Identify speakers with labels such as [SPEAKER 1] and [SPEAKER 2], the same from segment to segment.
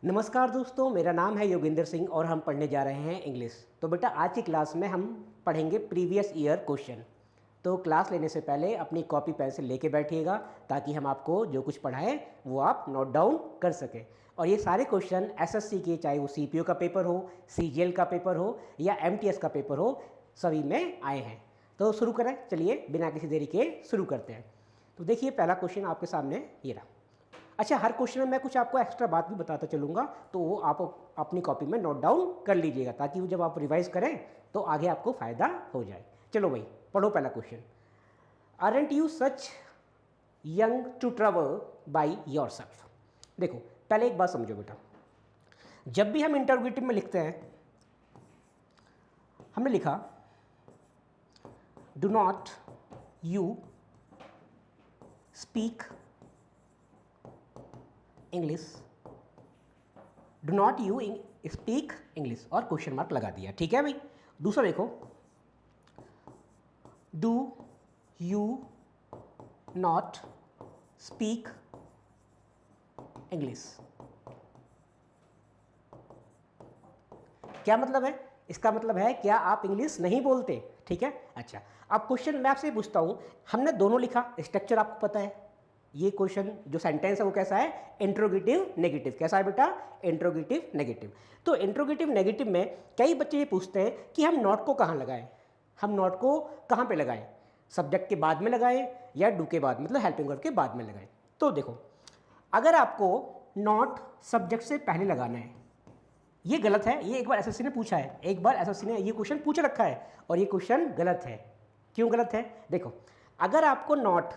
[SPEAKER 1] नमस्कार दोस्तों, मेरा नाम है योगिंदर सिंह और हम पढ़ने जा रहे हैं इंग्लिश। तो बेटा आज की क्लास में हम पढ़ेंगे प्रीवियस ईयर क्वेश्चन। तो क्लास लेने से पहले अपनी कॉपी पेंसिल लेके बैठिएगा ताकि हम आपको जो कुछ पढ़ाएं वो आप नोट डाउन कर सकें। और ये सारे क्वेश्चन एसएससी के, चाहे वो सीपीओ का पेपर हो, सीजीएल का पेपर हो या एमटीएस का पेपर हो, सभी में आए हैं। तो शुरू करें, चलिए बिना किसी देरी के शुरू करते हैं। तो देखिए पहला क्वेश्चन आपके सामने ये रहा। अच्छा, हर क्वेश्चन में मैं कुछ आपको एक्स्ट्रा बात भी बताता चलूँगा, तो वो आप अपनी कॉपी में नोट डाउन कर लीजिएगा ताकि वो जब आप रिवाइज करें तो आगे आपको फ़ायदा हो जाए। चलो भाई पढ़ो पहला question. Aren't you such young to travel by yourself. देखो पहले एक बात समझो बेटा, जब भी हम इंटरोगेटिव में लिखते हैं, हमने लिखा do not you speak English, do not you speak English और क्वेश्चन मार्क लगा दिया। ठीक है भाई। दूसरा देखो, do you not speak English. क्या मतलब है? इसका मतलब है क्या आप इंग्लिश नहीं बोलते। ठीक है। अच्छा, अब क्वेश्चन मैं आपसे पूछता हूं, हमने दोनों लिखा, स्ट्रक्चर आपको पता है। ये क्वेश्चन जो सेंटेंस है वो कैसा है? Interrogative negative. कैसा है बेटा? Interrogative negative. तो इंट्रोगेटिव नेगेटिव में कई बच्चे ये पूछते हैं कि हम नॉट को कहाँ लगाएं, हम नॉट को कहाँ पे लगाएं, सब्जेक्ट के बाद में लगाएं या डू के बाद, मतलब हेल्पिंग वर्ब के बाद में लगाएं। तो देखो, अगर आपको नॉट सब्जेक्ट से पहले लगाना है, ये गलत है। ये एक बार एसएससी ने पूछा है, एक बार एसएससी ने ये क्वेश्चन पूछ रखा है और ये क्वेश्चन गलत है। क्यों गलत है? देखो, अगर आपको नॉट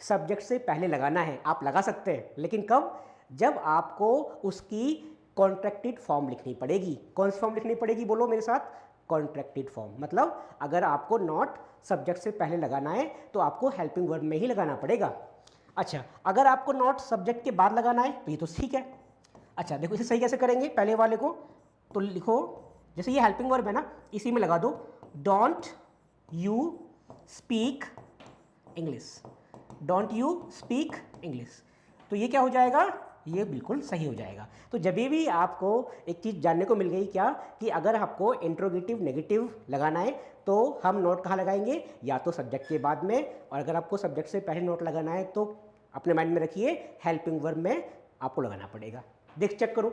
[SPEAKER 1] सब्जेक्ट से पहले लगाना है, आप लगा सकते हैं, लेकिन कब? जब आपको उसकी कॉन्ट्रैक्टेड फॉर्म लिखनी पड़ेगी। कौन सी फॉर्म लिखनी पड़ेगी? बोलो मेरे साथ, कॉन्ट्रैक्टेड फॉर्म। मतलब अगर आपको नॉट सब्जेक्ट से पहले लगाना है तो आपको हेल्पिंग वर्ब में ही लगाना पड़ेगा। अच्छा, अगर आपको नॉट सब्जेक्ट के बाद लगाना है तो ये तो ठीक है। अच्छा देखो, इसे सही कैसे करेंगे? पहले वाले को तो लिखो, जैसे ये हेल्पिंग वर्ब है ना, इसी में लगा दो don't you speak English, don't you speak English. तो ये क्या हो जाएगा? ये बिल्कुल सही हो जाएगा। तो जब भी आपको एक चीज़ जानने को मिल गई क्या, कि अगर आपको इंट्रोगेटिव नेगेटिव लगाना है तो हम नोट कहाँ लगाएंगे? या तो सब्जेक्ट के बाद में, और अगर आपको सब्जेक्ट से पहले नोट लगाना है तो अपने माइंड में रखिए हेल्पिंग वर्ब में आपको लगाना पड़ेगा। देख चेक करो,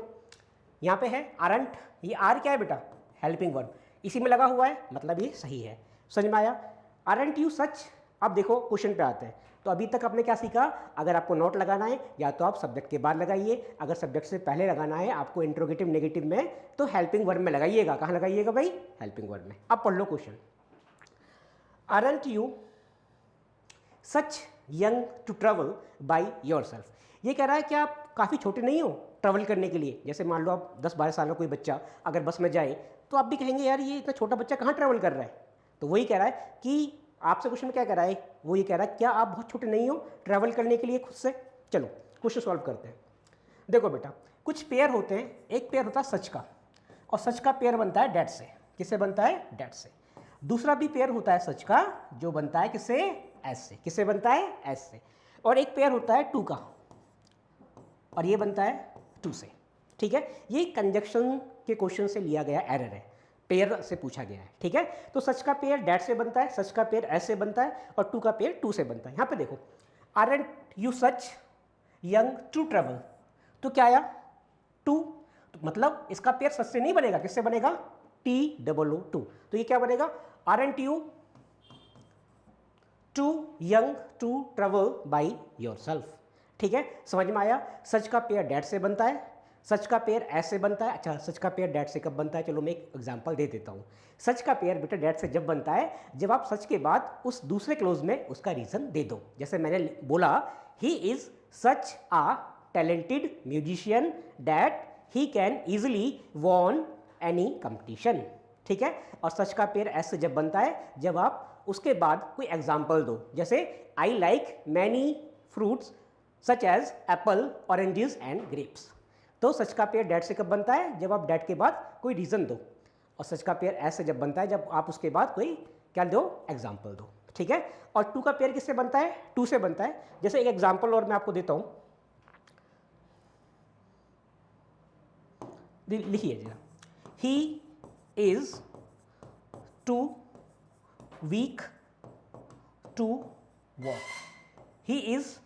[SPEAKER 1] यहाँ पे है आरंट, ये आर क्या है बेटा? हेल्पिंग वर्ब, इसी में लगा हुआ है, मतलब ये सही है। समझ में आया? आरंट यू सच। अब देखो क्वेश्चन पे आते हैं। तो अभी तक आपने क्या सीखा? अगर आपको नोट लगाना है या तो आप सब्जेक्ट के बाद लगाइए, अगर सब्जेक्ट से पहले लगाना है आपको इंट्रोगेटिव नेगेटिव में, तो हेल्पिंग वर्ब में लगाइएगा। कहाँ लगाइएगा भाई? हेल्पिंग वर्ब में। अब पढ़ लो question. Aren't you such young to travel by yourself. ये कह रहा है कि आप काफ़ी छोटे नहीं हो ट्रैवल करने के लिए। जैसे मान लो आप 10-12 साल का कोई बच्चा अगर बस में जाए तो आप भी कहेंगे यार ये इतना छोटा बच्चा कहाँ ट्रैवल कर रहा है। तो वही कह रहा है कि आपसे क्वेश्चन में क्या कह रहा है, वो ये कह रहा है क्या आप बहुत छोटे नहीं हो ट्रैवल करने के लिए खुद से। चलो क्वेश्चन सॉल्व करते हैं। देखो बेटा, कुछ पेयर होते हैं, एक पेयर होता है सच का, और सच का पेयर बनता है डैट से। किससे बनता है? डैट से। दूसरा भी पेयर होता है सच का, जो बनता है किससे? एस से। किससे बनता है? एस से। और एक पेयर होता है टू का, और ये बनता है टू से। ठीक है, ये कंजक्शन के क्वेश्चन से लिया गया एरर है, पेयर से पूछा गया है। ठीक है, तो सच का पेयर डैट से बनता है, सच का पेयर एस से बनता है, और टू का पेयर टू से बनता है। यहाँ पे देखो, aren't you such young to travel, तो क्या आया? टू। तो मतलब इसका पेयर सच से नहीं बनेगा, किससे बनेगा? TOO too. तो ये क्या बनेगा? Aren't you too young to travel by yourself. ठीक है, समझ में आया? सच का पेयर डैट से बनता है, सच का पेयर एस से बनता है। अच्छा, सच का पेयर डैट से कब बनता है? चलो मैं एक एग्जांपल दे देता हूँ। सच का पेयर बेटा डैट से जब बनता है जब आप सच के बाद उस दूसरे क्लोज में उसका रीजन दे दो। जैसे मैंने बोला, he is such a talented musician that he can easily won any competition. ठीक है, और सच का पेयर एस से जब बनता है जब आप उसके बाद कोई एग्जाम्पल दो। जैसे I like many fruits such as apple, oranges and grapes. तो सच का पेयर डैट से कब बनता है? जब आप डैट के बाद कोई रीजन दो। और सच का पेयर एस से जब बनता है जब आप उसके बाद कोई क्या दो? एग्जाम्पल दो। ठीक है, और टू का पेयर किससे बनता है? टू से बनता है। जैसे एक एग्जाम्पल और मैं आपको देता हूं। लिखिए जरा, he is too weak to walk, he is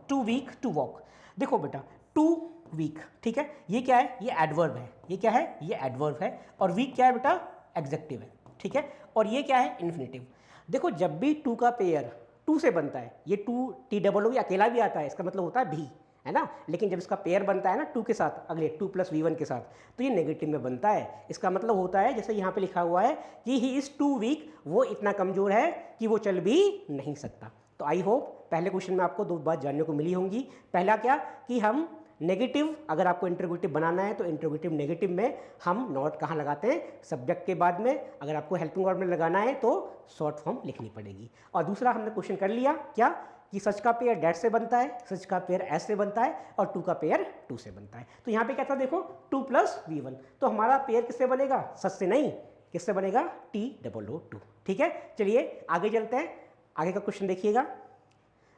[SPEAKER 1] too weak to walk. देखो बेटा, टू वीक, ठीक है, ये क्या है, ये एडवर्ब है, ये क्या है, ये एडवर्ब है, और वीक क्या है बेटा, एग्जेक्टिव है, ठीक है, और ये क्या है, इन्फिनेटिव। देखो जब भी टू का पेयर टू से बनता है, ये टू टी डबल ओ अकेला भी आता है, इसका मतलब होता है भी, है ना, लेकिन जब इसका पेयर बनता है ना टू के साथ, अगले टू प्लस वी वन के साथ, तो ये नेगेटिव में बनता है। इसका मतलब होता है, जैसे यहाँ पे लिखा हुआ है कि ही इज़ टू वीक, वो इतना कमज़ोर है कि वो चल भी नहीं सकता। तो आई होप पहले क्वेश्चन में आपको दो बात जानने को मिली होंगी। पहला क्या कि हम नेगेटिव, अगर आपको इंटरोगेटिव बनाना है तो इंटरोगेटिव नेगेटिव में हम नॉट कहाँ लगाते हैं, सब्जेक्ट के बाद में। अगर आपको हेल्पिंग वर्ब में लगाना है तो शॉर्ट फॉर्म लिखनी पड़ेगी। और दूसरा हमने क्वेश्चन कर लिया क्या कि सच का पेयर डेट से बनता है, सच का पेयर एस से बनता है, और टू का पेयर टू से बनता है। तो यहाँ पे क्या था, देखो टू प्लस वी वन, तो हमारा पेयर किससे बनेगा, सच से नहीं, किससे बनेगा, टी डबल ओ टू। ठीक है, चलिए आगे चलते हैं, आगे का क्वेश्चन देखिएगा।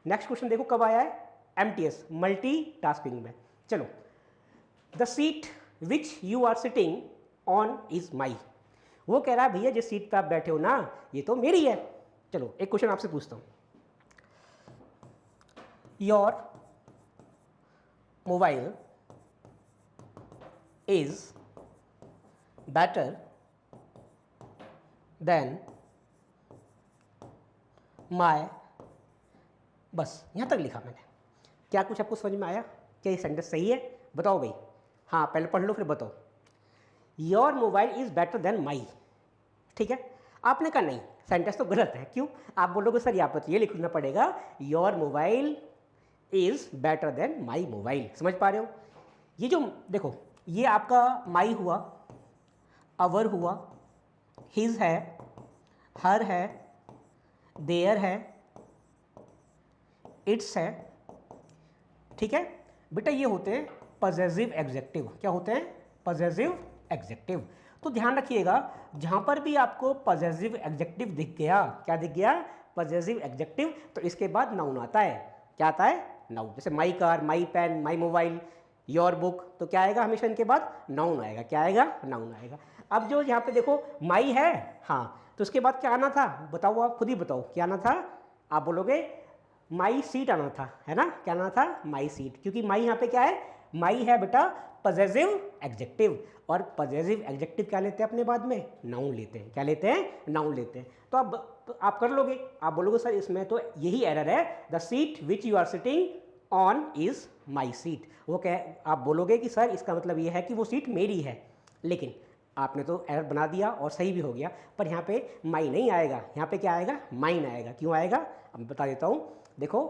[SPEAKER 1] नेक्स्ट क्वेश्चन देखो कब आया है, एमटीएस, मल्टी टास्किंग में। चलो, the seat which you are sitting on is my. वो कह रहा है भैया जिस सीट पे आप बैठे हो ना ये तो मेरी है। चलो एक क्वेश्चन आपसे पूछता हूँ, your mobile is better than my, बस यहाँ तक लिखा मैंने। क्या कुछ आपको समझ में आया, क्या ये सेंटेंस सही है, बताओ भाई। हाँ पहले पढ़ लो फिर बताओ। Your mobile is better than my, ठीक है, आपने कहा नहीं सेंटेंस तो गलत है। क्यों, आप बोलोगे सर यहाँ पर ये लिखना पड़ेगा your mobile is better than my mobile. समझ पा रहे हो, ये जो देखो ये आपका माई हुआ, अवर हुआ, हिज है, हर है, देयर है, इट्स है, ठीक है बेटा, ये होते हैं पॉजेसिव एग्जेक्टिव। क्या होते हैं, पॉजेसिव एग्जेक्टिव। तो ध्यान रखिएगा जहाँ पर भी आपको पॉजेसिव एग्जेक्टिव दिख गया, क्या दिख गया, पॉजेसिव एग्जेक्टिव, तो इसके बाद नाउन आता है। क्या आता है, नाउन। जैसे my car, my pen, my mobile, your book, तो क्या आएगा हमेशा इनके बाद नाउन आएगा। क्या आएगा, नाउन आएगा। अब जो यहाँ पे देखो माई है, हाँ, तो उसके बाद क्या आना था, बताओ आप खुद ही बताओ क्या आना था। आप बोलोगे माई सीट आना था, है ना, क्या आना था, माई सीट, क्योंकि माई यहाँ पे क्या है, माई है बेटा पॉजेसिव एग्जेक्टिव, और पॉजेसिव एग्जेक्टिव क्या लेते हैं अपने बाद में, नाउन लेते हैं। क्या लेते हैं, नाउन लेते हैं। तो अब आप कर लोगे, आप बोलोगे सर इसमें तो यही एरर है, the seat which you are sitting on is my seat. वो क्या, आप बोलोगे कि सर इसका मतलब ये है कि वो सीट मेरी है, लेकिन आपने तो एरर बना दिया और सही भी हो गया, पर यहाँ पे माई नहीं आएगा, यहाँ पे क्या आएगा, माइन आएगा। क्यों आएगा, अब बता देता हूँ। देखो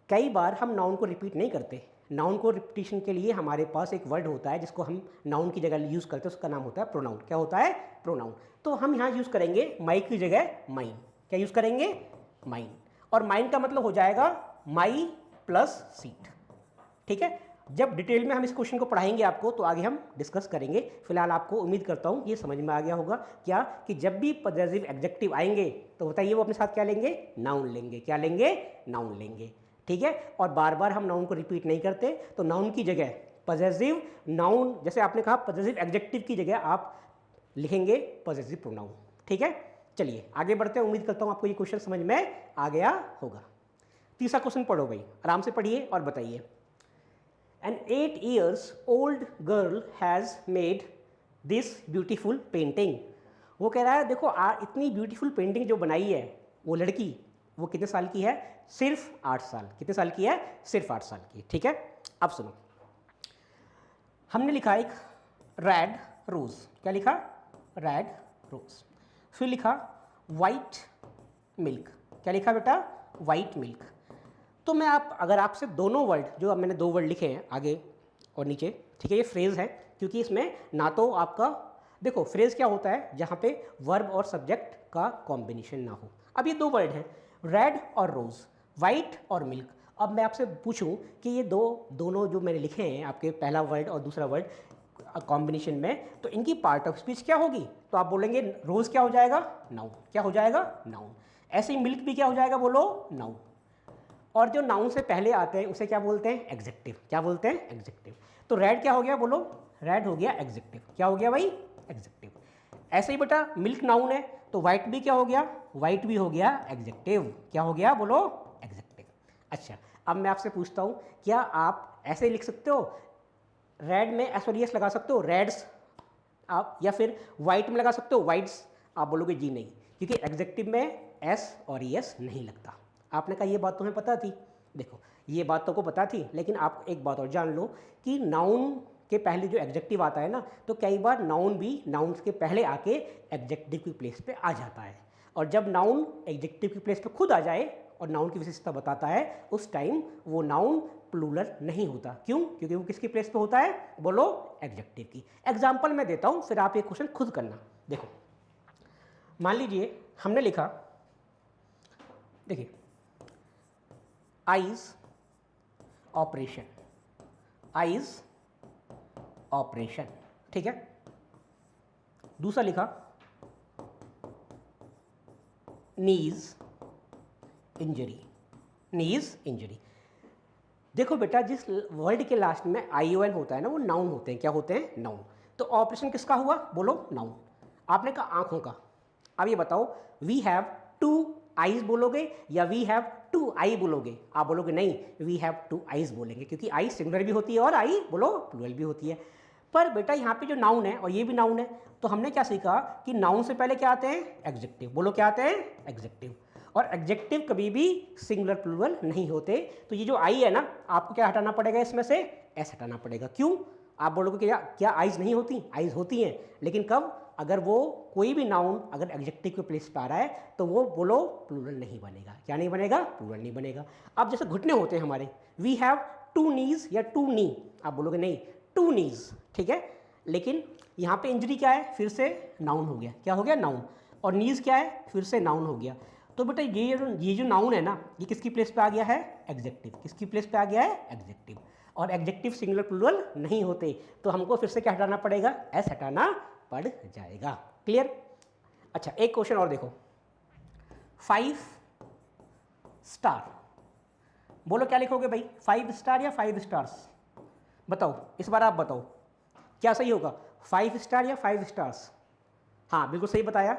[SPEAKER 1] कई बार हम नाउन को रिपीट नहीं करते, नाउन को रिपीटिशन के लिए हमारे पास एक वर्ड होता है जिसको हम नाउन की जगह यूज़ करते हैं, उसका नाम होता है प्रोनाउन। क्या होता है, प्रोनाउन। तो हम यहाँ यूज़ करेंगे माई की जगह माइन। क्या यूज़ करेंगे, माइन, और माइन का मतलब हो जाएगा माई प्लस सीट। ठीक है, जब डिटेल में हम इस क्वेश्चन को पढ़ाएंगे आपको तो आगे हम डिस्कस करेंगे। फिलहाल आपको उम्मीद करता हूँ ये समझ में आ गया होगा क्या कि जब भी पॉजेसिव एग्जेक्टिव आएंगे तो बताइए वो अपने साथ क्या लेंगे, नाउन लेंगे। क्या लेंगे, नाउन लेंगे। ठीक है, और बार बार हम नाउन को रिपीट नहीं करते, तो नाउन की जगह पॉजेसिव नाउन, जैसे आपने कहा पॉजेसिव एग्जेक्टिव की जगह आप लिखेंगे पॉजेसिव प्रोनाउन। ठीक है, चलिए आगे बढ़ते हैं। उम्मीद करता हूँ आपको ये क्वेश्चन समझ में आ गया होगा। तीसरा क्वेश्चन पढ़ो भाई, आराम से पढ़िए और बताइए। An 8 years old girl has made this beautiful painting. वो कह रहा है देखो इतनी ब्यूटीफुल पेंटिंग जो बनाई है वो लड़की, वो कितने साल की है, सिर्फ 8 साल। कितने साल की है, सिर्फ 8 साल की। ठीक है, अब सुनो, हमने लिखा एक रेड रोज। क्या लिखा, रेड रोज। फिर लिखा वाइट मिल्क। क्या लिखा बेटा, वाइट मिल्क। तो मैं अगर आपसे दोनों वर्ड, जो अब मैंने दो वर्ड लिखे हैं आगे और नीचे, ठीक है, ये फ्रेज है, क्योंकि इसमें ना तो आपका, देखो फ्रेज क्या होता है जहाँ पे वर्ब और सब्जेक्ट का कॉम्बिनेशन ना हो। अब ये दो वर्ड हैं, रेड और रोज, वाइट और मिल्क। अब मैं आपसे पूछूं कि ये दोनों जो मैंने लिखे हैं आपके, पहला वर्ड और दूसरा वर्ड कॉम्बिनेशन में, तो इनकी पार्ट ऑफ स्पीच क्या होगी, तो आप बोलेंगे रोज क्या हो जाएगा, नाउन। क्या हो जाएगा, नाउन। ऐसे ही मिल्क भी क्या हो जाएगा, बोलो, नाउन। और जो नाउन से पहले आते हैं उसे क्या बोलते हैं, एग्जेक्टिव। क्या बोलते हैं, एग्जेक्टिव। तो रेड क्या हो गया, बोलो, रेड हो गया एग्जेक्टिव। क्या हो गया भाई? एग्जेक्टिव। ऐसे ही बेटा मिल्क नाउन है तो वाइट भी क्या हो गया? वाइट भी हो गया एग्जेक्टिव। क्या हो गया बोलो? एग्जेक्टिव। अच्छा, अब मैं आपसे पूछता हूँ, क्या आप ऐसे लिख सकते हो? रेड में एस और एस लगा सकते हो, रेड्स आप, या फिर वाइट में लगा सकते हो, वाइट्स? आप बोलोगे जी नहीं, क्योंकि एग्जेक्टिव में एस और एस नहीं लगता। आपने कहा ये बात तुम्हें पता थी। देखो ये बात तो को पता थी, लेकिन आप एक बात और जान लो कि नाउन के पहले जो एग्जेक्टिव आता है ना, तो कई बार नाउन भी नाउन के पहले आके एग्जेक्टिव की प्लेस पे आ जाता है। और जब नाउन एग्जेक्टिव की प्लेस पे खुद आ जाए और नाउन की विशेषता बताता है, उस टाइम वो नाउन प्लूरल नहीं होता। क्यों? क्योंकि वो किसकी प्लेस पे होता है? बोलो? एग्जेक्टिव की। एग्जाम्पल मैं देता हूँ, फिर आप ये क्वेश्चन खुद करना। देखो मान लीजिए हमने लिखा, देखिए आइज ऑपरेशन, आइज ऑपरेशन, ठीक है। दूसरा लिखा नीज इंजरी, नीज इंजरी। देखो बेटा, जिस वर्ड के लास्ट में ION होता है ना, वो नाउन होते हैं। क्या होते हैं? नाउन। तो ऑपरेशन किसका हुआ? बोलो? नाउन। आपने कहा आंखों का। अब ये बताओ, वी हैव 2 आईज बोलोगे या वी हैव 2 आई बोलोगे? आप बोलोगे नहीं, वी हैव 2 आईज बोलेंगे, क्योंकि आई सिंगुलर भी होती है और आई बोलो प्लूरल भी होती है। पर बेटा यहाँ पे जो नाउन है और ये भी नाउन है, तो हमने क्या सीखा कि नाउन से पहले क्या आते हैं? एग्जेक्टिव। बोलो क्या आते हैं? एग्जेक्टिव। और एग्जेक्टिव कभी भी सिंगुलर प्लूरल नहीं होते। तो ये जो आई है ना, आपको क्या हटाना पड़ेगा इसमें से? एस हटाना पड़ेगा। क्यों? आप बोलोगे कि क्या आइज नहीं होती? आइज होती हैं, लेकिन कब? अगर वो कोई भी नाउन अगर एग्जेक्टिव के प्लेस पे आ रहा है तो वो बोलो प्लूरल नहीं बनेगा। क्या नहीं बनेगा? प्लूरल नहीं बनेगा। अब जैसे घुटने होते हैं हमारे, वी हैव 2 नीज या 2 नी, आप बोलोगे नहीं 2 नीज, ठीक है। लेकिन यहाँ पे इंजरी क्या है? फिर से नाउन हो गया। क्या हो गया? नाउन। और नीज क्या है? फिर से नाउन हो गया। तो बेटा ये जो नाउन है ना, ये किसकी प्लेस पे आ गया है? एग्जेक्टिव। किसकी प्लेस पे आ गया है? एग्जेक्टिव। और एग्जेक्टिव सिंगुलर प्लूरल नहीं होते, तो हमको फिर से क्या हटाना पड़ेगा? एस हटाना पड़ जाएगा। क्लियर? अच्छा, एक क्वेश्चन और देखो, 5 स्टार। बोलो क्या लिखोगे भाई? 5 स्टार या 5 स्टार्स? बताओ, इस बार आप बताओ क्या सही होगा, 5 स्टार या 5 स्टार्स? हाँ बिल्कुल सही बताया,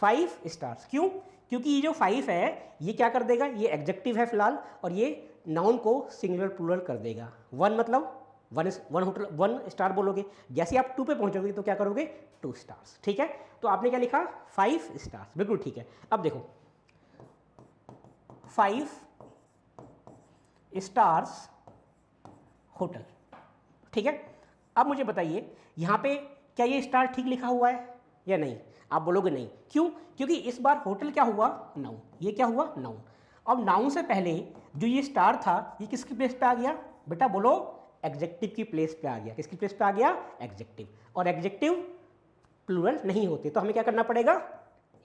[SPEAKER 1] 5 स्टार्स। क्यों? क्योंकि ये जो 5 है ये क्या कर देगा? ये एग्जेक्टिव है फिलहाल, और ये नाउन को सिंगुलर प्लूरल कर देगा। 1 मतलब 1 होटल 1 स्टार बोलोगे, जैसे आप 2 पे पहुंचोगे तो क्या करोगे? 2 स्टार्स, ठीक है। तो आपने क्या लिखा? 5 स्टार्स, बिल्कुल ठीक है। अब देखो 5 स्टार्स होटल, ठीक है। अब मुझे बताइए यहाँ पे क्या ये स्टार ठीक लिखा हुआ है या नहीं? आप बोलोगे नहीं। क्यों? क्योंकि इस बार होटल क्या हुआ? नाउन। ये क्या हुआ? नाउन। अब नाउन से पहले जो ये स्टार था, ये किसकी प्लेस पे आ गया? बेटा बोलो? एग्जेक्टिव की प्लेस पे आ गया। किसकी प्लेस पे आ गया? एग्जेक्टिव। और एग्जेक्टिव प्लूरल नहीं होते, तो हमें क्या करना पड़ेगा?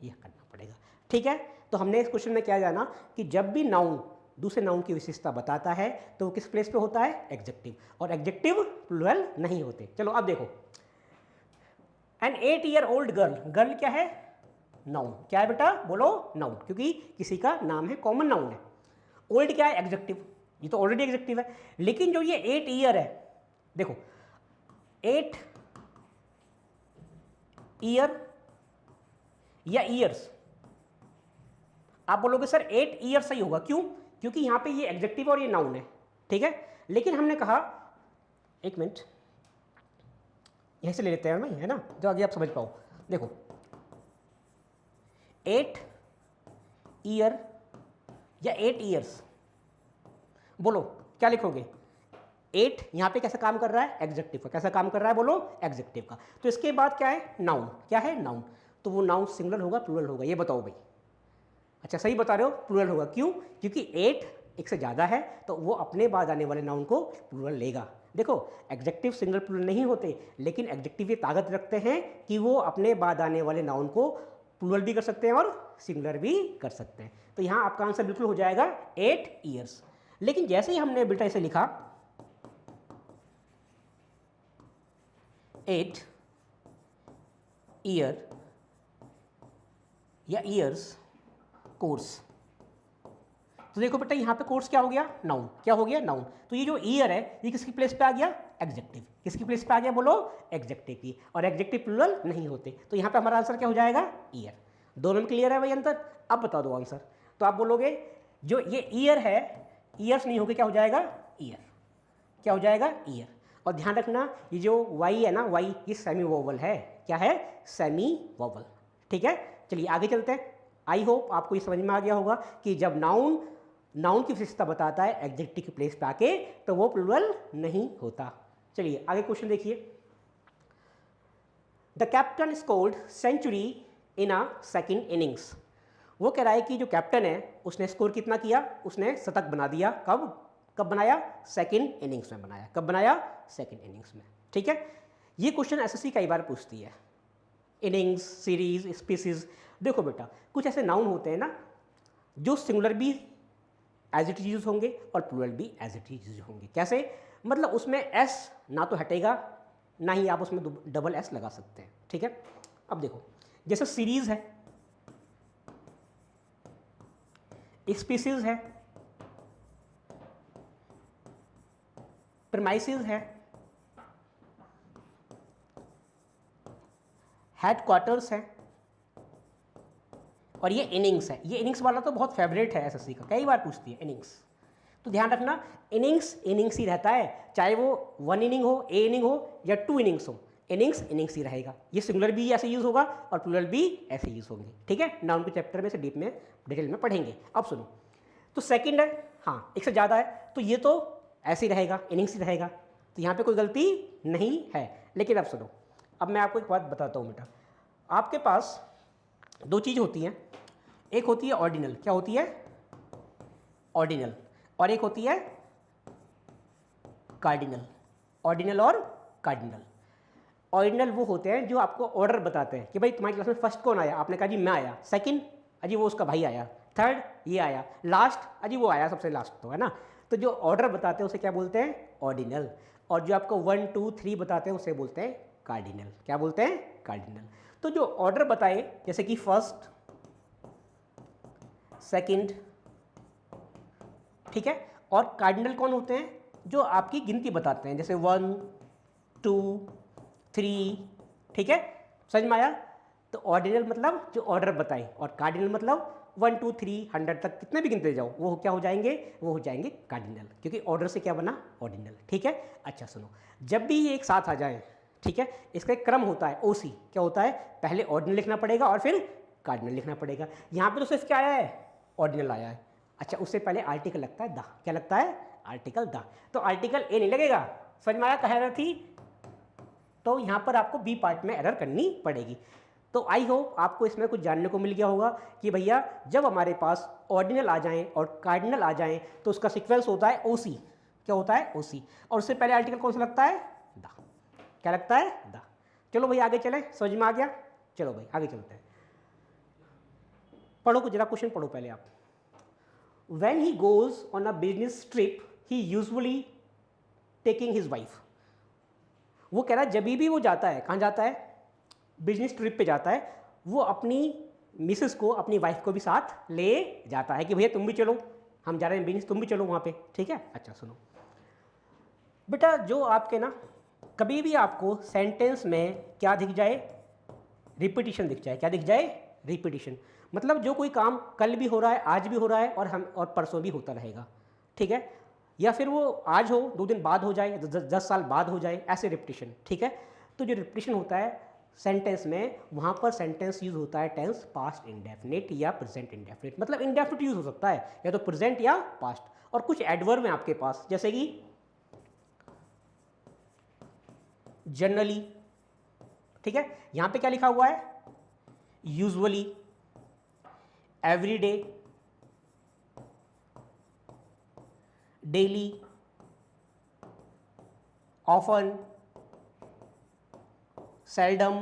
[SPEAKER 1] ये करना पड़ेगा, ठीक है। तो हमने इस क्वेश्चन में क्या जाना कि जब भी नाउन दूसरे नाउन की विशेषता बताता है तो वो किस प्लेस पे होता है? एग्जेक्टिव। और एग्जेक्टिव प्लूरल नहीं होते। चलो अब देखो, an 8 year old girl, girl क्या है? नाउन। क्या है बेटा? बोलो? नाउन, क्योंकि किसी का नाम है, कॉमन नाउन है। ओल्ड क्या है? एग्जेक्टिव। ये तो ऑलरेडी एग्जेक्टिव है। लेकिन जो ये 8 ईयर है, देखो 8 ईयर या ईयर्स, आप बोलोगे सर 8 ईयर सही होगा। क्यों? क्योंकि यहां पे ये एग्जेक्टिव और ये नाउन है, ठीक है। लेकिन हमने कहा, एक मिनट यहीं से ले लेते हैं भाई, है ना, जो आगे आप समझ पाओ। देखो 8 ईयर या 8 ईयर्स, बोलो क्या लिखोगे? 8 यहां पे कैसा काम कर रहा है? एग्जेक्टिव का। कैसा काम कर रहा है? बोलो? एग्जेक्टिव का। तो इसके बाद क्या है? नाउन। क्या है? नाउन। तो वो नाउन सिंगुलर होगा प्लूरल होगा? ये बताओ भाई। अच्छा सही बता रहे हो, प्लूरल होगा। क्यों? क्योंकि 8 एक से ज़्यादा है, तो वो अपने बाद आने वाले नाउन को प्लूरल लेगा। देखो एग्जेक्टिव सिंगल प्लूरल नहीं होते, लेकिन एग्जेक्टिव ये ताकत रखते हैं कि वो अपने बाद आने वाले नाउन को प्लूरल भी कर सकते हैं और सिंगुलर भी कर सकते हैं। तो यहाँ आपका आंसर बिल्कुल हो जाएगा 8 ईयर्स। लेकिन जैसे ही हमने बेटा इसे लिखा 8 ईयर या ईयर्स कोर्स, तो देखो बेटा यहाँ पे कोर्स क्या हो गया? नाउन। क्या हो गया? नाउन। तो ये जो ईयर है ये किसकी प्लेस पे आ गया? एग्जेक्टिव। किसकी प्लेस पे आ गया बोलो? एग्जेक्टिव की। और एग्जेक्टिव प्लूरल नहीं होते, तो यहाँ पे हमारा आंसर क्या हो जाएगा? ईयर। दोनों में क्लियर है भाई अंतर? अब बता दो आंसर। तो आप बोलोगे जो ये ईयर है, ईयर्स नहीं होके क्या हो जाएगा? ईयर। क्या हो जाएगा? ईयर। और ध्यान रखना ये जो वाई है ना, वाई ये सेमी वोवल है। क्या है? Semi vowel. ठीक है, चलिए आगे चलते हैं। आई होप आपको ये समझ में आ गया होगा कि जब नाउन की विशेषता बताता है एडजेक्टिव की प्लेस पे आके, तो वो प्लूरल नहीं होता। चलिए आगे क्वेश्चन देखिए। The captain scored century in a second innings. वो कह रहा है कि जो कैप्टन है उसने स्कोर कितना किया? उसने शतक बना दिया। कब बनाया? सेकेंड इनिंग्स में बनाया। कब बनाया? सेकेंड इनिंग्स में। ठीक है, ये क्वेश्चन एसएससी कई बार पूछती है। Innings, series, species. देखो बेटा, कुछ ऐसे नाउन होते हैं ना जो सिंगुलर भी एज इट यूज होंगे और प्लूरल भी एज इट यूज होंगे। कैसे? मतलब उसमें एस ना तो हटेगा, ना ही आप उसमें डबल एस लगा सकते हैं। ठीक है, अब देखो जैसे सीरीज है, स्पीसीज है, प्रीमाइसेस है, हेडक्वार्टर्स है, और ये इनिंग्स है। ये इनिंग्स वाला तो बहुत फेवरेट है एसएससी का, कई बार पूछती है इनिंग्स। तो ध्यान रखना, इनिंग्स ही रहता है, चाहे वो 1 इनिंग हो, ए इनिंग हो या 2 इनिंग्स हो, इनिंग्स ही रहेगा। ये सिंगुलर भी ऐसे यूज होगा और प्लूरल भी ऐसे यूज होंगे। ठीक है, नाउन के चैप्टर में से डिटेल में पढ़ेंगे। अब सुनो, तो सेकंड है, हाँ एक से ज़्यादा है, तो ये तो ऐसे ही रहेगा, इनिंग्स ही रहेगा। तो यहाँ पे कोई गलती नहीं है। लेकिन अब सुनो, अब मैं आपको एक बात बताता हूँ बेटा। आपके पास दो चीज़ होती हैं, एक होती है ऑर्डिनल। क्या होती है? ऑर्डिनल। और एक होती है कार्डिनल। ऑर्डिनल और कार्डिनल। ऑर्डिनल वो होते हैं जो आपको ऑर्डर बताते हैं कि भाई तुम्हारी क्लास में फर्स्ट कौन आया? आपने कहा जी मैं आया। सेकंड, अजी वो उसका भाई आया। थर्ड, ये आया। लास्ट, अजी वो आया सबसे लास्ट, तो है ना। तो जो ऑर्डर बताते हैं उसे क्या बोलते हैं? ऑर्डिनल। और जो आपको 1 2 3 बताते हैं उसे बोलते हैं कार्डिनल। क्या बोलते हैं? कार्डिनल। तो जो ऑर्डर बताए, जैसे कि फर्स्ट, सेकंड, ठीक है, और कार्डिनल कौन होते हैं? जो आपकी गिनती बताते हैं, जैसे 1 2 3। ठीक है, समझ में आया? तो ऑर्डिनल मतलब जो ऑर्डर बताए, और कार्डिनल मतलब 1 2 3 100 तक कितने भी गिनते जाओ, वो क्या हो जाएंगे? वो हो जाएंगे कार्डिनल, क्योंकि ऑर्डर से क्या बना? ऑर्डिनल। ठीक है, अच्छा सुनो, जब भी ये एक साथ आ जाए, ठीक है, इसका एक क्रम होता है, ओसी। क्या होता है? पहले ऑर्डिनल लिखना पड़ेगा और फिर कार्डिनल लिखना पड़ेगा। यहाँ पे तो सिर्फ क्या आया है? ऑर्डिनल आया है। अच्छा, उससे पहले आर्टिकल लगता है द। क्या लगता है? Article the. तो आर्टिकल ए नहीं लगेगा। समझ में आया कह रही थी? तो यहाँ पर आपको बी पार्ट में एरर करनी पड़ेगी। तो आई होप आपको इसमें कुछ जानने को मिल गया होगा कि भैया जब हमारे पास ऑर्डिनल आ जाएं और कार्डिनल आ जाएं तो उसका सीक्वेंस होता है ओसी। क्या होता है? ओसी। और उससे पहले आर्टिकल कौन सा लगता है? द। क्या लगता है? द। चलो भाई आगे चलें, समझ में आ गया? चलो भाई आगे चलते हैं। पढ़ो, कुछ जरा क्वेश्चन पढ़ो पहले आप। When he goes on a business trip, he usually taking his wife. वो कह रहा है जब भी वो जाता है, कहाँ जाता है? बिजनेस ट्रिप पे जाता है, वो अपनी मिसेस को, अपनी वाइफ को भी साथ ले जाता है कि भैया तुम भी चलो, हम जा रहे हैं बिजनेस, तुम भी चलो वहाँ पे। ठीक है, अच्छा सुनो बेटा, जो आपके ना कभी भी आपको सेंटेंस में क्या दिख जाए? रिपीटिशन दिख जाए। क्या दिख जाए? रिपीटिशन। मतलब जो कोई काम कल भी हो रहा है, आज भी हो रहा है, और परसों भी होता रहेगा। ठीक है, या फिर वो आज हो, 2 दिन बाद हो जाए, 10 साल बाद हो जाए, ऐसे रिपीटिशन। ठीक है, तो जो रिपीटिशन होता है सेंटेंस में, वहाँ पर सेंटेंस यूज होता है टेंस पास्ट इंडेफिनिट या प्रेजेंट इंडेफिनिट। मतलब इंडेफिनिट यूज हो सकता है या तो प्रेजेंट या पास्ट। और कुछ एडवर्ब हैं आपके पास, जैसे कि जनरली। ठीक है, यहाँ पे क्या लिखा हुआ है? Usually, everyday, daily, often, seldom,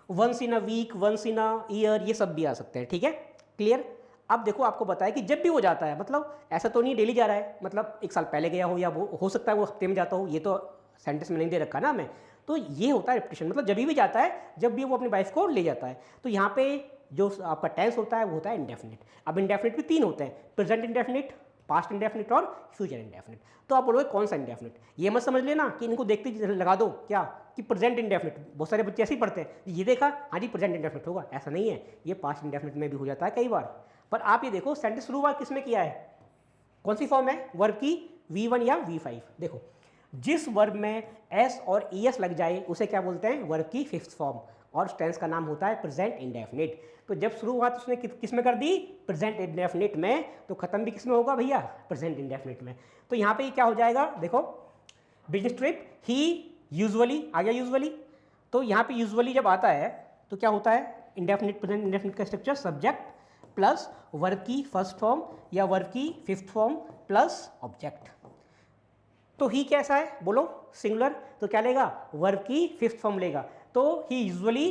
[SPEAKER 1] once in a week, once in a year, ये सब भी आ सकते हैं। ठीक है, क्लियर? अब देखो आपको बताया कि जब भी वो जाता है, मतलब ऐसा तो नहीं डेली जा रहा है, मतलब 1 साल पहले गया हो, या वो हो सकता है वो हफ्ते में जाता हो, ये तो सेंटेंस में नहीं दे रखा ना हमें। तो ये होता है रिपीटिशन, मतलब जब भी जाता है, जब भी वो अपनी वाइफ को ले जाता है। तो यहाँ पे जो आपका टेंस होता है वो होता है इंडेफिनिट। अब इंडेफिनिट भी 3 होते हैं, प्रेजेंट इंडेफिनिट, पास्ट इंडेफिनिट और फ्यूचर इंडेफिनिट। तो आप बोलोगे कौन सा इंडेफिनिट, ये मत समझ लेना कि इनको देखते ही लगा दो क्या कि प्रेजेंट इंडेफिनिट। बहुत सारे बच्चे ऐसे ही पढ़ते हैं, ये देखा हाँ जी प्रेजेंट इंडेफिनिट होगा, ऐसा नहीं है, ये पास्ट इंडेफिनिट में भी हो जाता है कई बार। पर आप ये देखो सेंटेंस शुरुआत किसमें किया है, कौन सी फॉर्म है, वर्ब की V1 या V5। देखो जिस वर्ब में S और ES लग जाए उसे क्या बोलते हैं, वर्ब की फिफ्थ फॉर्म, और उस टेंस का नाम होता है प्रेजेंट इंडेफिनिट। तो जब शुरुआत उसने किस में कर दी, प्रेजेंट इंडेफिनिट में, तो खत्म भी किस में होगा भैया, प्रेजेंट इंडेफिनिट में। तो यहाँ पे क्या हो जाएगा, देखो बिजनेस ट्रिप, ही यूजुअली आ गया यूजुअली। तो यहाँ पे यूजुअली जब आता है तो क्या होता है, इंडेफिनिट प्रेजेंट इंडेफिनिट का स्ट्रक्चर सब्जेक्ट प्लस वर्ब की फर्स्ट फॉर्म या वर्ब की फिफ्थ फॉर्म प्लस ऑब्जेक्ट। तो ही कैसा है बोलो, सिंगुलर, तो क्या लेगा, वर्ब की फिफ्थ फॉर्म लेगा। तो ही यूजुअली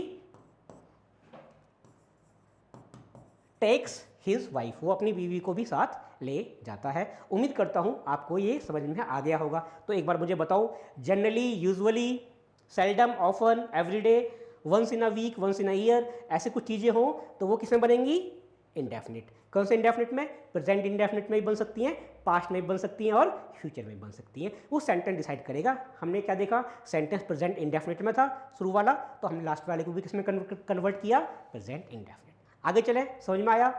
[SPEAKER 1] टेक्स हिज वाइफ, वो अपनी बीवी को भी साथ ले जाता है। उम्मीद करता हूं आपको ये समझ में आ गया होगा। तो एक बार मुझे बताओ, generally, usually, seldom, often, everyday, once in a week, once in a year, ऐसे कुछ चीज़ें हों तो वो किसमें बनेंगी, इंडेफिनिट। कौन से इंडेफिनिट में, प्रेजेंट इंडेफिनिट में भी बन सकती हैं, पास्ट में भी बन सकती हैं और फ्यूचर में भी बन सकती हैं। वो सेंटेंस डिसाइड करेगा। हमने क्या देखा, सेंटेंस प्रेजेंट इंडेफिनिट में था शुरू वाला, तो हमने लास्ट वाले को भी किसमें कन्वर्ट किया, प्रेजेंट इंडेफिनिट। आगे चले, समझ में आया,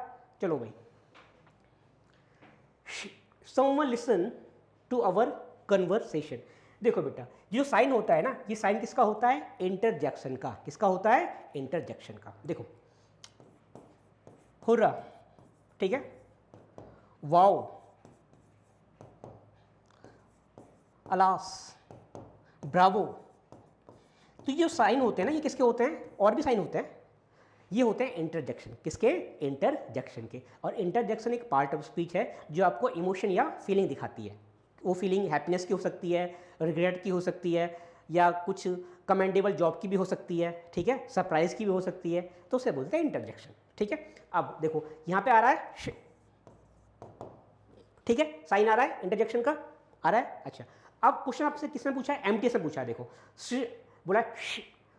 [SPEAKER 1] चलो भाई। Someone listen to our conversation. देखो बेटा, जो साइन होता है ना, ये साइन किसका होता है, इंटरजेक्शन का। किसका होता है, इंटरजेक्शन का। देखो हुर्रा, ठीक है, वाओ, अलास, ब्रावो। तो ये जो साइन होते हैं ना, ये किसके होते हैं, और भी साइन होते हैं, ये होते हैं इंटरजेक्शन। किसके, इंटरजेक्शन के। और इंटरजेक्शन एक पार्ट ऑफ स्पीच है जो आपको इमोशन या फीलिंग दिखाती है। वो फीलिंग हैप्पीनेस की हो सकती है, रिग्रेट की हो सकती है, या कुछ कमेंडेबल जॉब की भी हो सकती है, ठीक है, सरप्राइज की भी हो सकती है। तो उसे बोलते हैं इंटरजेक्शन, ठीक है। अब देखो यहाँ पे आ रहा है, ठीक है, साइन आ रहा है इंटरजेक्शन का, आ रहा है। अच्छा, अब क्वेश्चन आपसे किसने पूछा है, एमटी से पूछा है। देखो बोला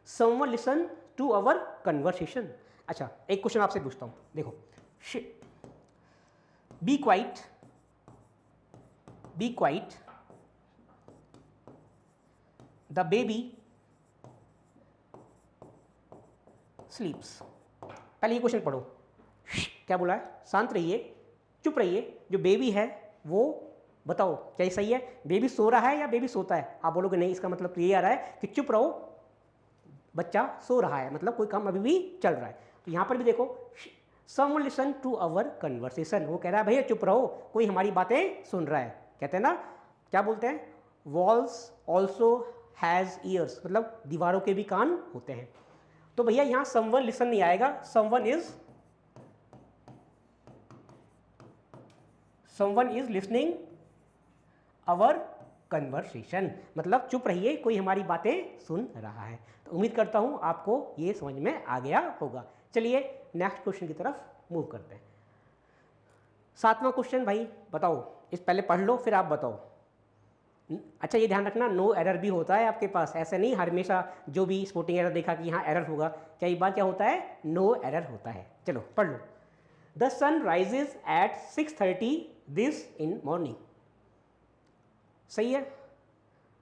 [SPEAKER 1] someone listen to our conversation. अच्छा, एक क्वेश्चन आपसे पूछता हूं, देखो, be quiet, be quiet, the baby sleeps. पहले ये क्वेश्चन पढ़ो, क्या बोला है, शांत रहिए, चुप रहिए, जो बेबी है वो बताओ क्या ये सही है, बेबी सो रहा है या बेबी सोता है। आप बोलोगे नहीं, इसका मतलब तो ये आ रहा है कि चुप रहो, बच्चा सो रहा है, मतलब कोई काम अभी भी चल रहा है। तो यहाँ पर भी देखो, someone listen to our conversation, वो कह रहा है भैया चुप रहो, कोई हमारी बातें सुन रहा है। कहते हैं ना, क्या बोलते हैं, वॉल्स ऑल्सो हैज़ ईयर्स, मतलब दीवारों के भी कान होते हैं। तो भैया यहाँ समवन लिसन नहीं आएगा, someone is listening our conversation, मतलब चुप रहिए, कोई हमारी बातें सुन रहा है। तो उम्मीद करता हूं आपको ये समझ में आ गया होगा। चलिए नेक्स्ट क्वेश्चन की तरफ मूव करते हैं। 7वां क्वेश्चन भाई बताओ, इस पहले पढ़ लो फिर आप बताओ। अच्छा, ये ध्यान रखना, नो एरर भी होता है आपके पास, ऐसे नहीं हमेशा जो भी स्पोर्टिंग एरर देखा कि यहाँ एरर होगा, कई बार क्या होता है, नो एरर होता है। चलो पढ़ लो। The sun rises at 6:30 this in morning. सही है,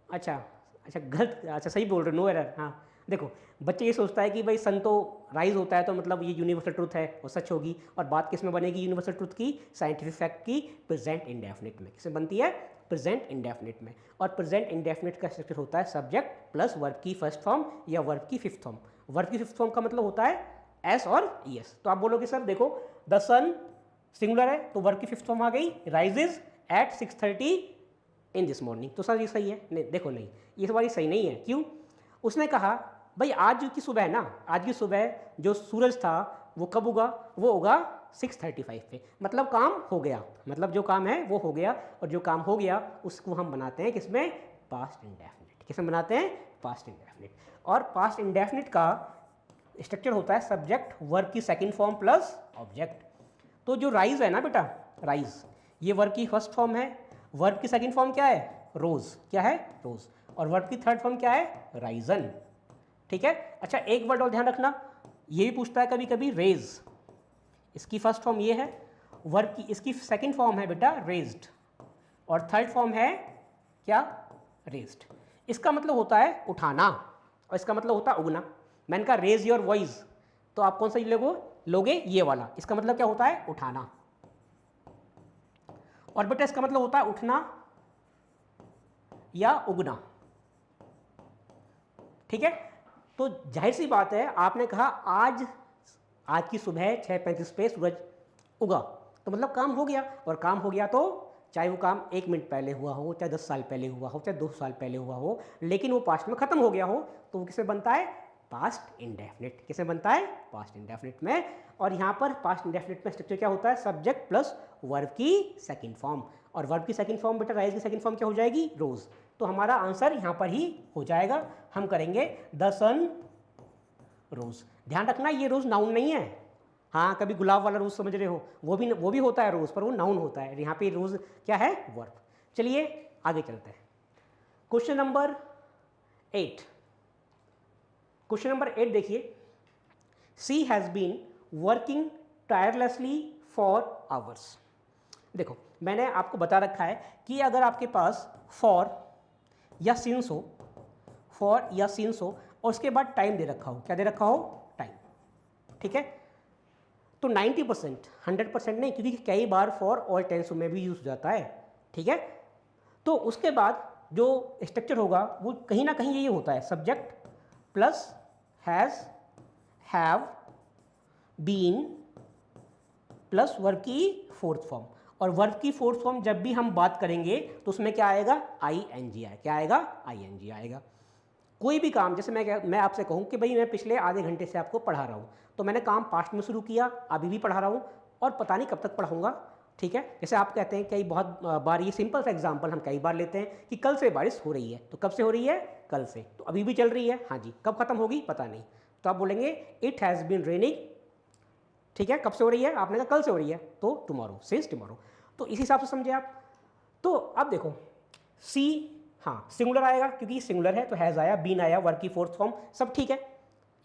[SPEAKER 1] अच्छा गलत, अच्छा सही बोल रहे, नो एरर। हाँ देखो, बच्चे ये सोचता है कि भाई सन तो राइज होता है तो मतलब ये यूनिवर्सल ट्रुथ है और सच होगी, और बात किस में बनेगी यूनिवर्सल ट्रुथ की, साइंटिफिक फैक्ट की, प्रेजेंट इंडेफिनिट में। किसमें बनती है, प्रेजेंट इंडेफिनिट में। और प्रेजेंट इंडेफिनिट का स्ट्रक्चर होता है सब्जेक्ट प्लस वर्ब की फर्स्ट फॉर्म या वर्ब की फिफ्थ फॉर्म। वर्ब की फिफ्थ फॉर्म का मतलब होता है एस और ईएस। तो आप बोलोगे सर देखो, द सन सिंगुलर है तो वर्ब की फिफ्थ फॉर्म आ गई, rises at 6:30 in this morning. तो सर ये सही है, नहीं देखो नहीं, ये सवाल सही नहीं है। क्यों, उसने कहा भाई आज की सुबह ना, आज की सुबह जो सूरज था वो कब उगा, वो उगा 6:35 पे, मतलब काम हो गया, मतलब जो काम है वो हो गया, और जो काम हो गया उसको हम बनाते हैं किसमें, पास्ट इंडेफिनिट। किसमें बनाते हैं, पास्ट इंडेफिनिट। और पास्ट इंडेफिनिट का स्ट्रक्चर होता है सब्जेक्ट वर्ब की सेकंड फॉर्म प्लस ऑब्जेक्ट। तो जो राइज है ना बेटा, राइज, ये वर्ब की फर्स्ट फॉर्म है, वर्ब की सेकंड फॉर्म क्या है, रोज, क्या है, रोज, और वर्ब की थर्ड फॉर्म क्या है, राइजन। ठीक है। अच्छा एक वर्ड और ध्यान रखना, ये भी पूछता है कभी कभी, रेज, इसकी फर्स्ट फॉर्म ये है, वर्ब की इसकी सेकंड फॉर्म है बेटा रेज्ड और थर्ड फॉर्म है क्या रेज्ड। इसका मतलब होता है उठाना और इसका मतलब होता है उगना। मैंने कहा रेज योर वॉइस, तो आप कौन सा लोगे ये वाला। इसका मतलब क्या होता है उठाना, और बेटा इसका मतलब होता है उठना या उगना। ठीक है, तो जाहिर सी बात है आपने कहा आज की सुबह 6:35 पे सूरज उगा, तो मतलब काम हो गया, और काम हो गया तो चाहे वो काम 1 मिनट पहले हुआ हो, चाहे 10 साल पहले हुआ हो, चाहे 2 साल पहले हुआ हो, लेकिन वो पास्ट में खत्म हो गया हो, तो वो किससे बनता है पास्ट इंडेफिनिट। किससे बनता है पास्ट इंडेफिनिट में। और यहाँ पर पास्ट इंडेफिनिट में स्ट्रक्चर क्या होता है सब्जेक्ट प्लस वर्ब की सेकंड फॉर्म, और वर्ब की सेकंड फॉर्म बेटा राइज की सेकंड फॉर्म क्या हो जाएगी रोज। तो हमारा आंसर यहाँ पर ही हो जाएगा। हम करेंगे द सन रोज। ध्यान रखना ये रोज नाउन नहीं है। हाँ कभी गुलाब वाला रोज समझ रहे हो, वो भी होता है रोज, पर वो नाउन होता है। यहाँ पे रोज क्या है वर्ब। चलिए आगे चलते हैं। Question number 8। क्वेश्चन नंबर 8 देखिए, she has been working tirelessly for hours. देखो मैंने आपको बता रखा है कि अगर आपके पास फॉर या सिंस हो, फॉर या सिंस हो और उसके बाद टाइम दे रखा हो, क्या दे रखा हो टाइम, ठीक है, तो 90%, 100% नहीं, क्योंकि कई बार फॉर ऑल टेंस में भी यूज हो जाता है। ठीक है, तो उसके बाद जो स्ट्रक्चर होगा वो कहीं ना कहीं यही होता है subject plus has, have, been plus verb की फोर्थ फॉर्म। और वर्ब की फोर्थ फॉर्म जब भी हम बात करेंगे तो उसमें क्या आएगा ING आएगा। क्या आएगा ING आएगा। कोई भी काम, जैसे मैं आपसे कहूँ कि भाई मैं पिछले आधे घंटे से आपको पढ़ा रहा हूँ, तो मैंने काम पास्ट में शुरू किया, अभी भी पढ़ा रहा हूँ और पता नहीं कब तक पढ़ाऊँगा। ठीक है, जैसे आप कहते हैं कई बहुत बार, ये सिंपल सा एग्जांपल हम कई बार लेते हैं कि कल से बारिश हो रही है, तो कब से हो रही है कल से, तो अभी भी चल रही है, हाँ जी, कब खत्म होगी पता नहीं, तो आप बोलेंगे इट हैज़ बीन रेनिंग। ठीक है, कब से हो रही है, आपने कहा कल से हो रही है, तो टुमारो, सिंस टुमारो। तो इस हिसाब से समझे आप। तो अब देखो सी, हाँ सिंगुलर आएगा क्योंकि सिंगुलर है, तो हैज़ आया, बीन आया, वर्ब की फोर्थ फॉर्म, सब ठीक है,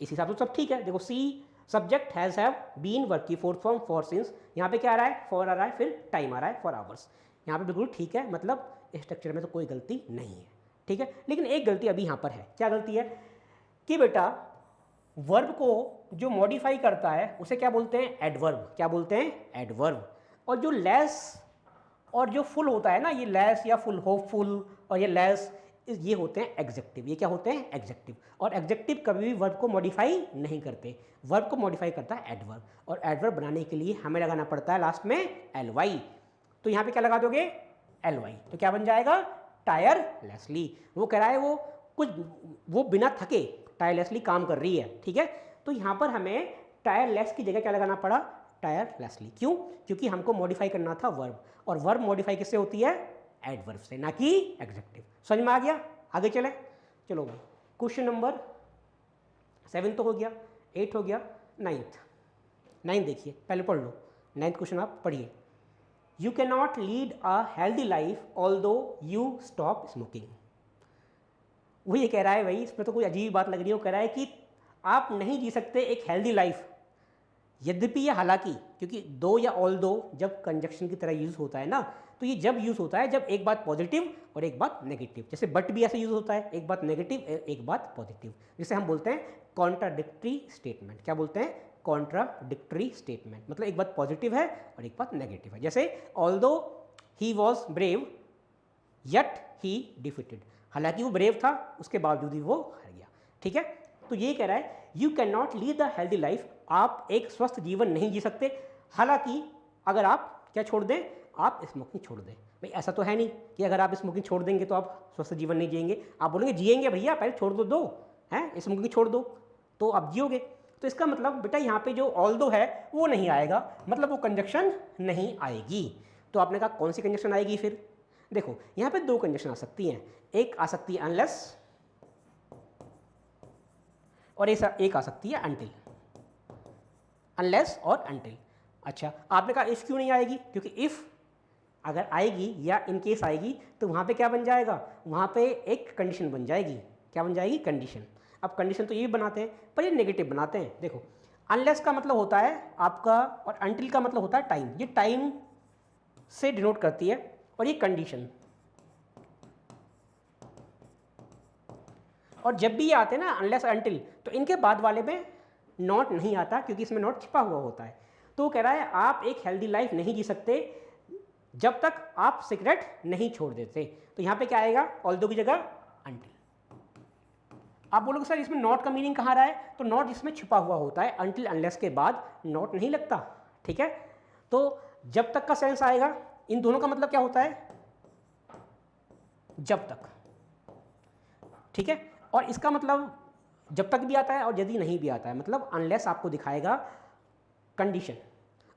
[SPEAKER 1] इस हिसाब से सब ठीक है। देखो she subject has, have, been, verb की फोर्थ फॉर्म, फॉर, सिंस, यहाँ पे क्या आ रहा है फॉर आ रहा है, फिर टाइम आ रहा है फॉर आवर्स। यहाँ पे बिल्कुल ठीक है, मतलब स्ट्रक्चर में तो कोई गलती नहीं है। ठीक है, लेकिन एक गलती अभी यहाँ पर है। क्या गलती है कि बेटा वर्ब को जो मॉडिफाई करता है उसे क्या बोलते हैं एडवर्ब। क्या बोलते हैं एडवर्ब। और जो लेस और जो फुल होता है ना, ये लेस या फुल, होपफुल और ये लेस, ये होते हैं एग्जेक्टिव। ये क्या होते हैं एग्जेक्टिव। और एग्जेक्टिव कभी भी वर्ब को मॉडिफाई नहीं करते, वर्ब को मॉडिफाई करता है एडवर्ब। और एडवर्ब बनाने के लिए हमें लगाना पड़ता है लास्ट में ly। तो यहाँ पे क्या लगा दोगे ly, तो क्या बन जाएगा टायरलेसली। वो कह रहा है वो बिना थके टायरलेसली काम कर रही है। ठीक है, तो यहाँ पर हमें टायरलेस की जगह क्या लगाना पड़ा टायरलेसली। क्यों? क्योंकि हमको मॉडिफाई करना था वर्ब, और वर्ब मॉडिफाई किससे होती है एडवर्ब से, ना कि एग्जेक्टिव। समझ में आ गया? आगे चले, चलो भाई क्वेश्चन नंबर 7 तो हो गया, 8 हो गया, 9 देखिए, पहले पढ़ लो 9 क्वेश्चन आप पढ़िए। You can not lead a healthy life although you stop smoking. वो ये कह रहा है भाई, इसमें तो कोई अजीब बात लग रही है, वो कह रहा है कि आप नहीं जी सकते एक हेल्दी लाइफ, यद्यपि या हालांकि, क्योंकि दो या ऑल दो जब कंजक्शन की तरह यूज़ होता है ना, तो ये जब यूज़ होता है जब एक बात पॉजिटिव और एक बात नेगेटिव। जैसे बट भी ऐसे यूज़ होता है, एक बात नेगेटिव एक बात पॉजिटिव, जिसे हम बोलते हैं कॉन्ट्राडिक्टरी स्टेटमेंट। क्या बोलते हैं कॉन्ट्राडिक्टरी स्टेटमेंट, मतलब एक बात पॉजिटिव है और एक बात नेगेटिव है। जैसे although he was brave yet he defeated, हालांकि वो ब्रेव था उसके बावजूद ही वो हार गया। ठीक है, तो ये कह रहा है you can not lead the healthy life, आप एक स्वस्थ जीवन नहीं जी सकते, हालांकि अगर आप क्या छोड़ दें, आप स्मोकिंग छोड़ दें। भाई ऐसा तो है नहीं कि अगर आप स्मोकिंग छोड़ देंगे तो आप स्वस्थ जीवन नहीं जिएंगे। आप बोलेंगे जिएंगे भैया, पहले छोड़ दो हैं, स्मोकिंग छोड़ दो तो आप जियोगे। तो इसका मतलब बेटा यहाँ पे जो ऑल दो है वो नहीं आएगा, मतलब वो कंजक्शन नहीं आएगी। तो आपने कहा कौन सी कंजक्शन आएगी फिर? देखो यहाँ पे 2 कंजक्शन आ सकती हैं, एक आ सकती है अनलेस और एक आ सकती है अनटिल। अनलेस और अनटिल। अच्छा, आपने कहा इफ क्यों नहीं आएगी? क्योंकि इफ अगर आएगी या इन केस आएगी तो वहाँ पे क्या बन जाएगा, वहाँ पे एक कंडीशन बन जाएगी। क्या बन जाएगी? कंडीशन। अब कंडीशन तो ये भी बनाते हैं पर ये नेगेटिव बनाते हैं। देखो अनलेस का मतलब होता है आपका, और अनटिल का मतलब होता है टाइम। ये टाइम से डिनोट करती है, और ये कंडीशन। और जब भी ये आते हैं ना अनलेस अनटिल, तो इनके बाद वाले में नॉट नहीं आता, क्योंकि इसमें नॉट छिपा हुआ होता है। तो वो कह रहा है आप एक हेल्दी लाइफ नहीं जी सकते जब तक आप सिगरेट नहीं छोड़ देते। तो यहाँ पे क्या आएगा, ऑल्दो की जगह अनटिल। आप बोलोगे सर इसमें नॉट का मीनिंग कहाँ रहा है, तो नॉट इसमें छिपा हुआ होता है, अनटिल अनलेस के बाद नॉट नहीं लगता, ठीक है। तो जब तक का सेंस आएगा, इन दोनों का मतलब क्या होता है, जब तक, ठीक है। और इसका मतलब जब तक भी आता है और यदि नहीं भी आता है, मतलब अनलेस आपको दिखाएगा कंडीशन,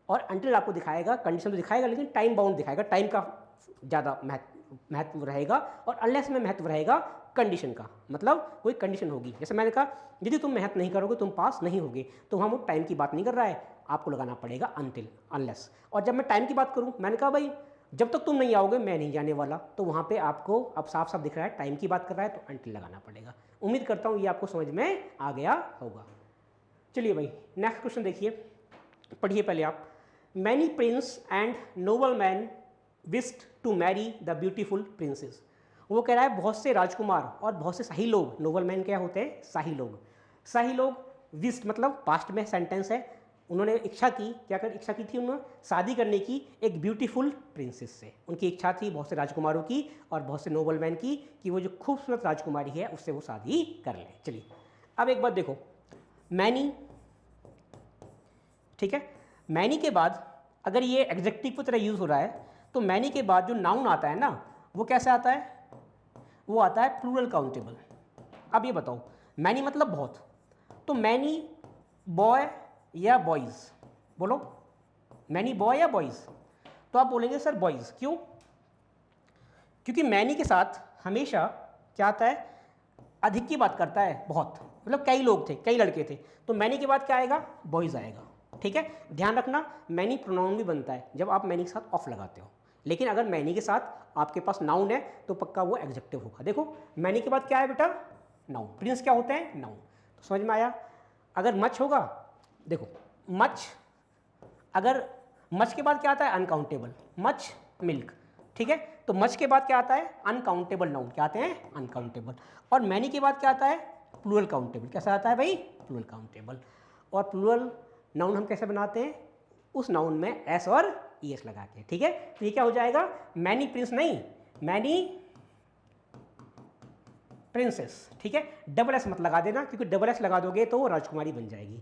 [SPEAKER 1] और अनटिल आपको दिखाएगा कंडीशन तो दिखाएगा, लेकिन टाइम बाउंड दिखाएगा, टाइम का ज़्यादा महत्व रहेगा, और अनलेस में महत्व रहेगा कंडीशन का। मतलब कोई कंडीशन होगी, जैसे मैंने कहा यदि तुम मेहनत नहीं करोगे तुम पास नहीं होगे, तो वहाँ वो टाइम की बात नहीं कर रहा है, आपको लगाना पड़ेगा अनटिल अनलेस। और जब मैं टाइम की बात करूँ, मैंने कहा भाई जब तक तुम नहीं आओगे मैं नहीं जाने वाला, तो वहाँ पे आपको अब साफ साफ दिख रहा है टाइम की बात कर रहा है, तो अनटिल लगाना पड़ेगा। उम्मीद करता हूँ ये आपको समझ में आ गया होगा। चलिए भाई नेक्स्ट क्वेश्चन देखिए, पढ़िए पहले आप। Many prince and noble man wished to marry the beautiful princess. वो कह रहा है बहुत से राजकुमार और बहुत से शाही लोग, नोबल मैन क्या होते हैं, शाही लोग। शाही लोग, विस्ड मतलब पास्ट में सेंटेंस है, उन्होंने इच्छा की, क्या कर इच्छा की थी उन्होंने, शादी करने की एक ब्यूटीफुल प्रिंसेस से। उनकी इच्छा थी बहुत से राजकुमारों की और बहुत से नोबल मैन की, कि वो जो खूबसूरत राजकुमारी है उससे वो शादी कर लें। चलिए अब एक बात देखो, मैनी, ठीक है, मैनी के बाद अगर ये एग्जेक्टिव की तरह यूज़ हो रहा है, तो मैनी के बाद जो नाउन आता है ना, वो कैसे आता है, वो आता है प्लूरल काउंटेबल। अब ये बताओ, मैनी मतलब बहुत, तो मैनी बॉय या बॉयज़, बोलो मैनी बॉय या बॉयज़, तो आप बोलेंगे सर बॉयज़। क्यों, क्योंकि मैनी के साथ हमेशा क्या आता है, अधिक की बात करता है, बहुत, मतलब कई लोग थे, कई लड़के थे, तो मैनी के बाद क्या आएगा, बॉयज़ आएगा, ठीक है। ध्यान रखना मैनी प्रोनाउन भी बनता है जब आप मैनी के साथ ऑफ लगाते हो, लेकिन अगर मैनी के साथ आपके पास नाउन है तो पक्का वो एग्जेक्टिव होगा। देखो मैनी के बाद क्या है बेटा, नाउन। प्रिंस क्या होते हैं, नाउन। तो समझ में आया। अगर मच होगा, देखो मच, अगर मच के बाद क्या आता है, अनकाउंटेबल, मच मिल्क, ठीक है। तो मच के बाद क्या आता है, अनकाउंटेबल नाउन, क्या आते हैं, अनकाउंटेबल। और मैनी के बाद क्या आता है, प्लूरल काउंटेबल। कैसा आता है भाई, प्लूरल काउंटेबल। और प्लूरल नाउन हम कैसे बनाते हैं, उस नाउन में एस और ईएस लगा के, ठीक है। तो ये क्या हो जाएगा, मैनी प्रिंस नहीं, मैनी प्रिंसेस, ठीक है। डबल एस मत लगा देना, क्योंकि डबल एस लगा दोगे तो वो राजकुमारी बन जाएगी।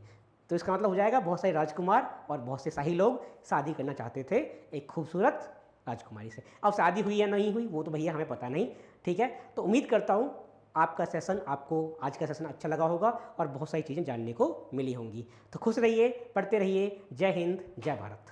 [SPEAKER 1] तो इसका मतलब हो जाएगा बहुत सारे राजकुमार और बहुत से शाही लोग शादी करना चाहते थे एक खूबसूरत राजकुमारी से। अब शादी हुई या नहीं हुई वो तो भैया हमें पता नहीं, ठीक है। तो उम्मीद करता हूँ आपका सेशन, आपको आज का सेशन अच्छा लगा होगा और बहुत सारी चीज़ें जानने को मिली होंगी। तो खुश रहिए, पढ़ते रहिए। जय हिंद, जय भारत।